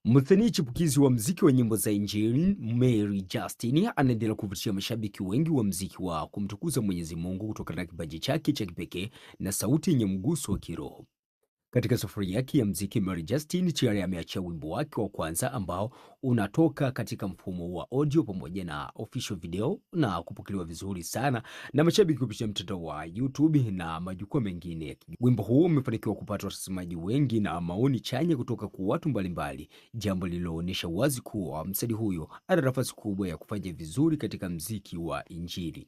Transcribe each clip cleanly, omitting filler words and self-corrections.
Msanii chipukizi wa mziki wa nyimbo za Injili Mary Justin anaendelea kuvutia mashabiki wengi wa mziki wa kumtukuza Mwenyezi Mungu kutokana na kipaji chake cha kipekee na sauti yenye mguso wa kiroho. Katika safari yake ya mziki, Mary Justin tayari ameachia wimbo wake wa kwanza ambao unatoka katika mfumo wa audio pamoja na official video na kupokelewa vizuri sana na mashabiki kupitia mtandao wa YouTube na majukwaa mengine. Wimbo huu umefanikiwa kupata watazamaji wengi na maoni chanya kutoka kwa watu mbalimbali, jambo lililoonyesha wazi kuwa msanii huyo ana nafasi kubwa ya kufanya vizuri katika mziki wa Injili.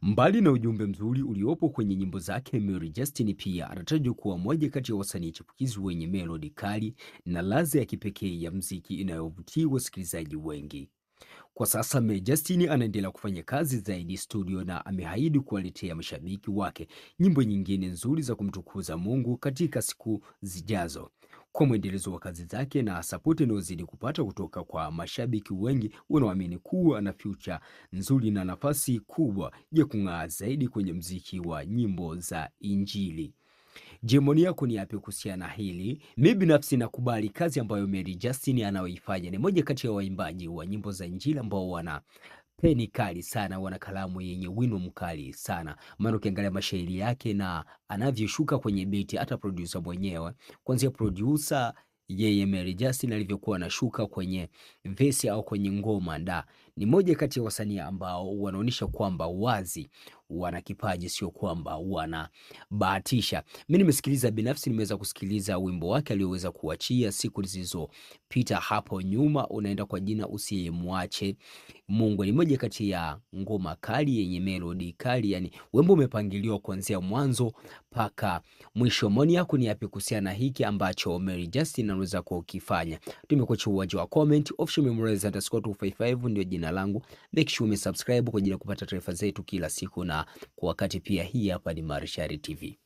Mbali na ujumbe mzuri uliopo kwenye nyimbo zake, Mary Justin pia anatajwa kuwa moja kati ya wasanii chipukizi wenye melodi kali na ladha ya kipekee ya mziki inayovutia wasikilizaji wengi. Kwa sasa Mary Justin anaendelea kufanya kazi zaidi studio na ameahidi kuwaletea mashabiki wake nyimbo nyingine nzuri za kumtukuza Mungu katika siku zijazo. Kwa mwendelezo wa kazi zake na sapoti inayozidi kupata kutoka kwa mashabiki wengi wanaoamini kuwa ana future nzuri na nafasi kubwa ya kung'aa zaidi kwenye mziki wa nyimbo za Injili. Je, maoni yako ni yapi kuhusiana na hili? Mimi binafsi nakubali kazi ambayo Mary Justin anayoifanya. Ni moja kati ya waimbaji wa nyimbo za Injili ambao wana peni kali sana, wana kalamu yenye wino mkali sana. Maana ukiangalia mashairi yake na anavyoshuka kwenye beat, hata producer mwenyewe, kuanzia producer yeye Mary Justin alivyokuwa anashuka kwenye verse au kwenye ngoma, ni moja kati ya wasanii ambao wanaonyesha kwamba wazi wana kipaji, sio kwamba wanabahatisha. Mimi nimesikiliza binafsi, nimeweza kusikiliza wimbo wake alioweza kuachia siku zilizopita hapo nyuma, unaenda kwa jina Usimwache Mungu. Ni moja kati ya ngoma kali yenye melody kali, yani wimbo umepangiliwa kuanzia mwanzo mpaka mwisho. Maoni yako ni yapi kuhusiana na hiki ambacho Mary Justin anaweza kukifanya? Tumekuacha uwanja wa comment. Official Memorials_255 ndio jina langu. Make sure umesubscribe kwa ajili ya kupata taarifa zetu kila siku na kwa wakati pia. Hii hapa ni Marshari TV.